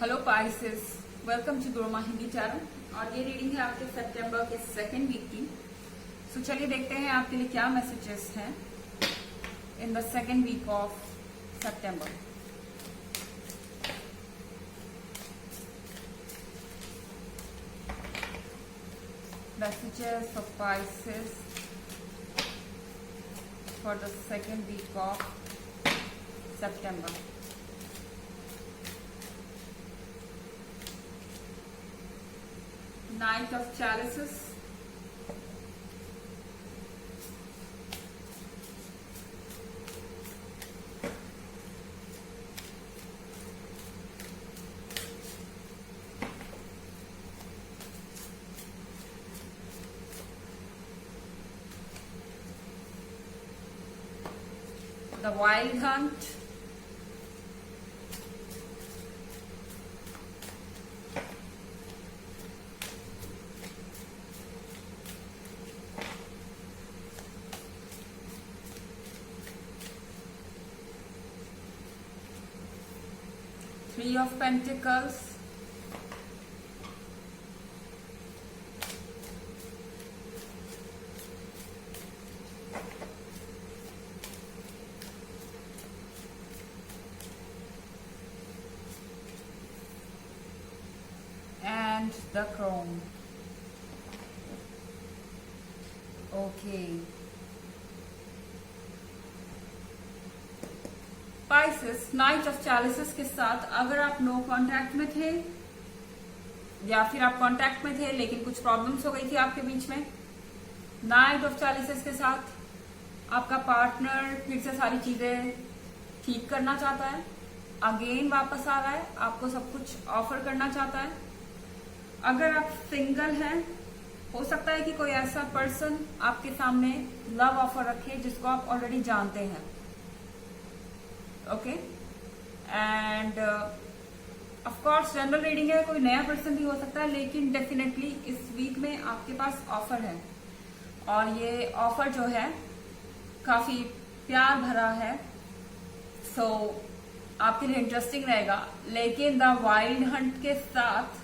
Hello Pisces, welcome to Guruma Hindi channel. और ये reading है आपके सितंबर के सेकेंड वीक की। सो चलिए देखते हैं आपके लिए क्या मैसेजेस हैं in the second week of September. Messages of Pisces for the second week of September. Knight of Chalices, the Wild Hunt, Three of Pentacles, and the Chrome. Okay. Pisces, knight of chalices के साथ अगर आप no contact में थे या फिर आप contact में थे लेकिन कुछ प्रॉब्लम्स हो गई थी आपके बीच में, नाइट ऑफ चैलिसेस के साथ आपका पार्टनर फिर से सारी चीजें ठीक करना चाहता है, अगेन वापस आ रहा है, आपको सब कुछ ऑफर करना चाहता है। अगर आप सिंगल हैं, हो सकता है कि कोई ऐसा पर्सन आपके सामने लव ऑफर रखे जिसको आप ऑलरेडी जानते हैं। Okay, end of course general reading है, कोई नया पर्सन भी हो सकता है, लेकिन डेफिनेटली इस वीक में आपके पास ऑफर है और ये ऑफर जो है काफी प्यार भरा है। सो आपके लिए इंटरेस्टिंग रहेगा, लेकिन द वाइल्ड हंट के साथ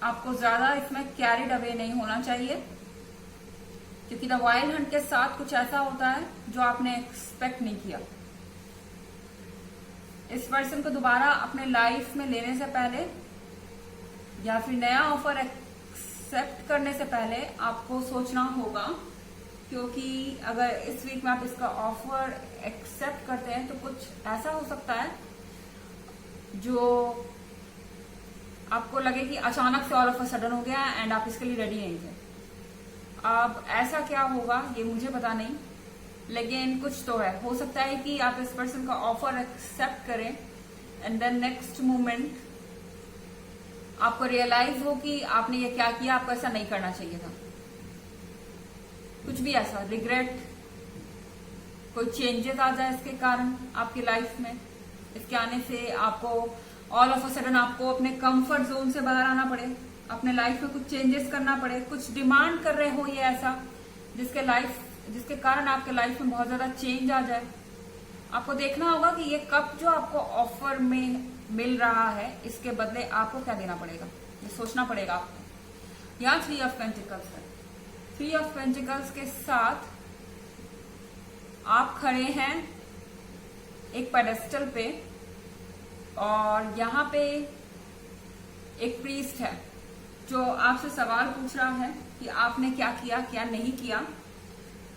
आपको ज्यादा इसमें कैरिड अवे नहीं होना चाहिए, क्योंकि द वाइल्ड हंट के साथ कुछ ऐसा होता है जो आपने एक्सपेक्ट नहीं किया। इस पर्सन को दोबारा अपने लाइफ में लेने से पहले या फिर नया ऑफर एक्सेप्ट करने से पहले आपको सोचना होगा, क्योंकि अगर इस वीक में आप इसका ऑफर एक्सेप्ट करते हैं तो कुछ ऐसा हो सकता है जो आपको लगे कि अचानक से ऑल ऑफ अ सडन हो गया एंड आप इसके लिए रेडी नहीं थे। अब ऐसा क्या होगा ये मुझे पता नहीं, लेकिन कुछ तो है। हो सकता है कि आप इस पर्सन का ऑफर एक्सेप्ट करें एंड देन नेक्स्ट मोमेंट आपको रियलाइज हो कि आपने ये क्या किया, आपको ऐसा नहीं करना चाहिए था। कुछ भी ऐसा रिग्रेट, कोई चेंजेस आ जाए इसके कारण आपकी लाइफ में। इसके आने से आपको ऑल ऑफ अ सडन आपको अपने कंफर्ट जोन से बाहर आना पड़े, अपने लाइफ में कुछ चेंजेस करना पड़े, कुछ डिमांड कर रहे हो ये ऐसा जिसके कारण आपके लाइफ में बहुत ज्यादा चेंज आ जाए। आपको देखना होगा कि ये कप जो आपको ऑफर में मिल रहा है, इसके बदले आपको क्या देना पड़ेगा, ये सोचना पड़ेगा आपको। यहाँ थ्री ऑफ पेंटिकल्स है। थ्री ऑफ पेंटिकल्स के साथ आप खड़े हैं एक पेडेस्टल पे और यहाँ पे एक प्रीस्ट है जो आपसे सवाल पूछ रहा है कि आपने क्या किया, क्या नहीं किया।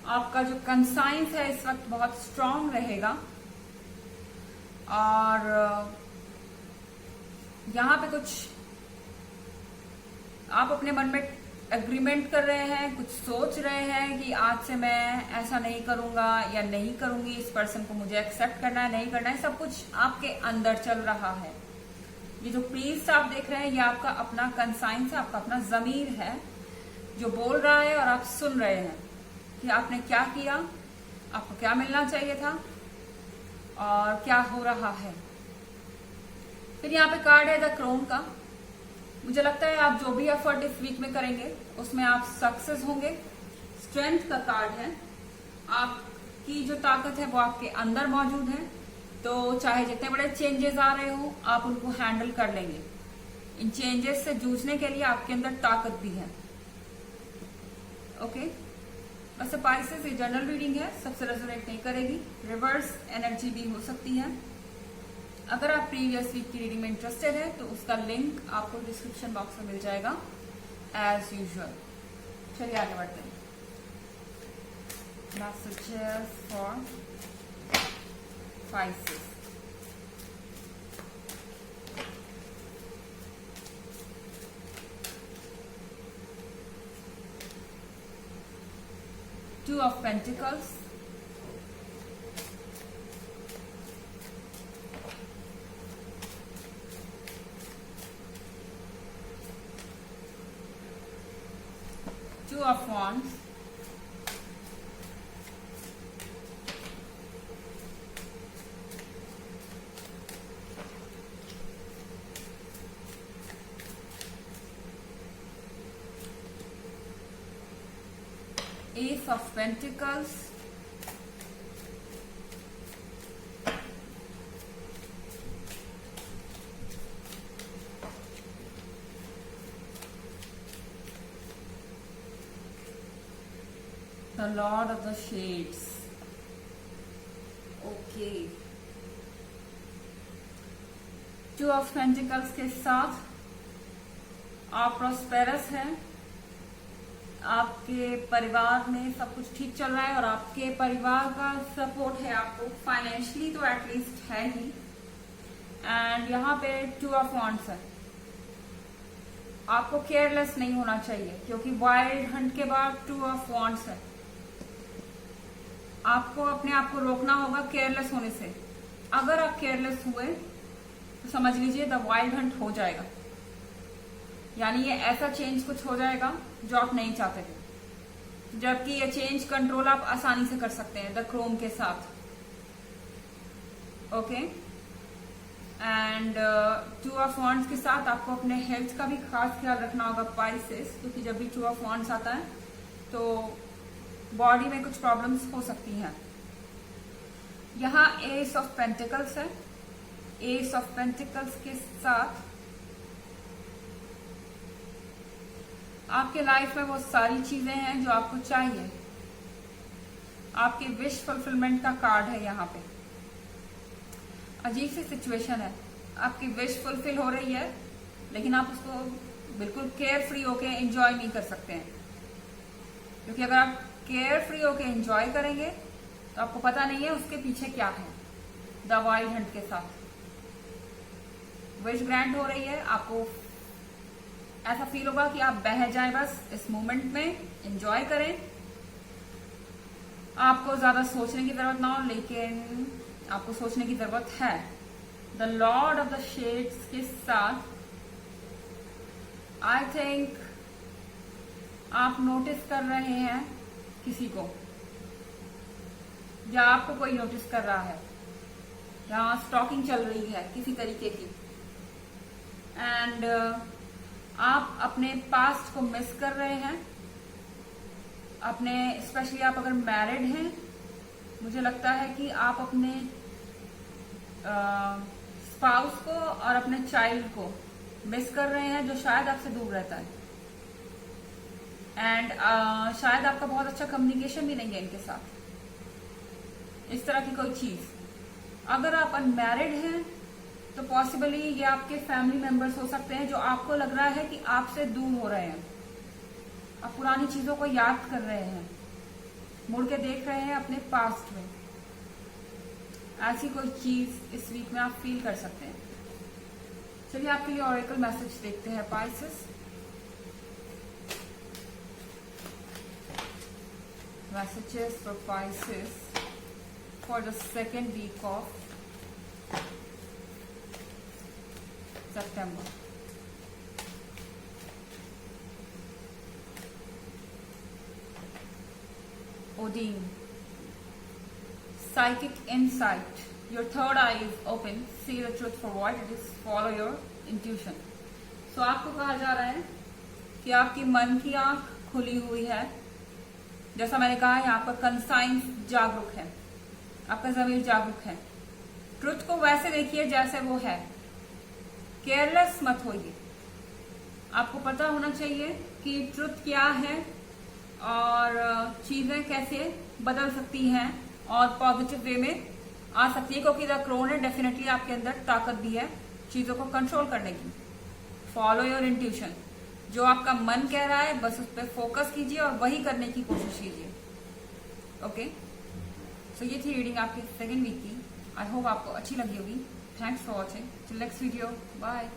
आपका जो कंसाइंस है इस वक्त बहुत स्ट्रांग रहेगा और यहाँ पे कुछ आप अपने मन में एग्रीमेंट कर रहे हैं, कुछ सोच रहे हैं कि आज से मैं ऐसा नहीं करूंगा या नहीं करूंगी, इस पर्सन को मुझे एक्सेप्ट करना है, नहीं करना है, सब कुछ आपके अंदर चल रहा है। ये जो प्रीस्ट आप देख रहे हैं ये आपका अपना कंसाइंस है, आपका अपना जमीर है जो बोल रहा है और आप सुन रहे हैं कि आपने क्या किया, आपको क्या मिलना चाहिए था और क्या हो रहा है। फिर यहाँ पे कार्ड है द क्रोन का। मुझे लगता है आप जो भी एफर्ट इस वीक में करेंगे उसमें आप सक्सेस होंगे। स्ट्रेंथ का कार्ड है, आपकी जो ताकत है वो आपके अंदर मौजूद है तो चाहे जितने बड़े चेंजेस आ रहे हो आप उनको हैंडल कर लेंगे। इन चेंजेस से जूझने के लिए आपके अंदर ताकत भी है। ओके, वैसे पाइसेस ये जनरल रीडिंग है, सबसे रेजोनेट नहीं करेगी, रिवर्स एनर्जी भी हो सकती है। अगर आप प्रीवियस वीक की रीडिंग में इंटरेस्टेड है तो उसका लिंक आपको डिस्क्रिप्शन बॉक्स में मिल जाएगा एज यूजुअल। चलिए आगे बढ़ते हैं। Messages for Pisces. Two of Pentacles. Two of Wands. Ace of Pentacles. The Lord of the Shades. Okay. Two of Pentacles के साथ आप प्रॉस्पेरस हैं, आपके परिवार में सब कुछ ठीक चल रहा है और आपके परिवार का सपोर्ट है आपको, फाइनेंशियली तो एटलीस्ट है ही। एंड यहाँ पे टू ऑफ वॉन्ड्स है। आपको केयरलेस नहीं होना चाहिए क्योंकि वाइल्ड हंट के बाद टू ऑफ वॉन्ड्स है। आपको अपने आप को रोकना होगा केयरलेस होने से। अगर आप केयरलेस हुए तो समझ लीजिए द वाइल्ड हंट हो जाएगा, यानी ये ऐसा चेंज कुछ हो जाएगा जो आप नहीं चाहते थे, जबकि ये चेंज कंट्रोल आप आसानी से कर सकते हैं द क्रोम के साथ। Okay, and two of wands के साथ आपको अपने हेल्थ का भी खास ख्याल रखना होगा पाइसेस, क्योंकि जब भी टू ऑफ वॉन्ड्स आता है तो बॉडी में कुछ प्रॉब्लम्स हो सकती हैं। यहाँ एस ऑफ पेंटिकल्स है। एस ऑफ पेंटिकल्स के साथ आपके लाइफ में वो सारी चीजें हैं जो आपको चाहिए। आपके विश फुलफिलमेंट का कार्ड है यहाँ पे। अजीब सी सिचुएशन है, आपकी विश फुलफिल हो रही है लेकिन आप उसको बिल्कुल केयर फ्री होके एंजॉय नहीं कर सकते हैं, क्योंकि अगर आप केयर फ्री होके एंजॉय करेंगे तो आपको पता नहीं है उसके पीछे क्या है। द वाइल्ड हंट के साथ विश ग्रांट हो रही है, आपको ऐसा फील होगा कि आप बह जाएं बस इस मोमेंट में, एंजॉय करें, आपको ज्यादा सोचने की जरूरत ना हो, लेकिन आपको सोचने की जरूरत है। The Lord of the shades के साथ आई थिंक आप नोटिस कर रहे हैं किसी को, या आपको कोई नोटिस कर रहा है, यहाँ स्टॉकिंग चल रही है किसी तरीके की। एंड आप अपने पास्ट को मिस कर रहे हैं, अपने, स्पेशली आप अगर मैरिड हैं, मुझे लगता है कि आप अपने स्पाउस को और अपने चाइल्ड को मिस कर रहे हैं जो शायद आपसे दूर रहता है। एंड शायद आपका बहुत अच्छा कम्युनिकेशन भी नहीं है इनके साथ, इस तरह की कोई चीज। अगर आप अनमैरिड हैं तो पॉसिबली ये आपके फैमिली मेंबर्स हो सकते हैं जो आपको लग रहा है कि आपसे दूर हो रहे हैं। आप पुरानी चीजों को याद कर रहे हैं, मुड़ के देख रहे हैं अपने पास्ट में। ऐसी कोई चीज इस वीक में आप फील कर सकते हैं। चलिए आपके लिए ऑरेकल मैसेज देखते हैं Pisces. Messages for Pisces for the second week of September. Odin. Psychic insight. Your third eye is open. See the truth for what it is. Follow your intuition. So आपको कहा जा रहा है कि आपकी मन की आंख खुली हुई है। जैसा मैंने कहा है, आपका कंसाइंस जागरूक है, आपका जमीर जागरूक है। ट्रुथ को वैसे देखिए जैसे वो है, केयरलेस मत होइए। आपको पता होना चाहिए कि ट्रुथ क्या है और चीजें कैसे बदल सकती हैं और पॉजिटिव वे में आ सकती है, क्योंकि द क्रोन है डेफिनेटली आपके अंदर ताकत भी है चीजों को कंट्रोल करने की। फॉलो योर इंट्यूशन, जो आपका मन कह रहा है बस उस पर फोकस कीजिए और वही करने की कोशिश कीजिए। ओके, सो ये थी रीडिंग आपकी सेकेंड वीक की। आई होप आपको अच्छी लगी होगी। Thanks for watching. Till next video, bye.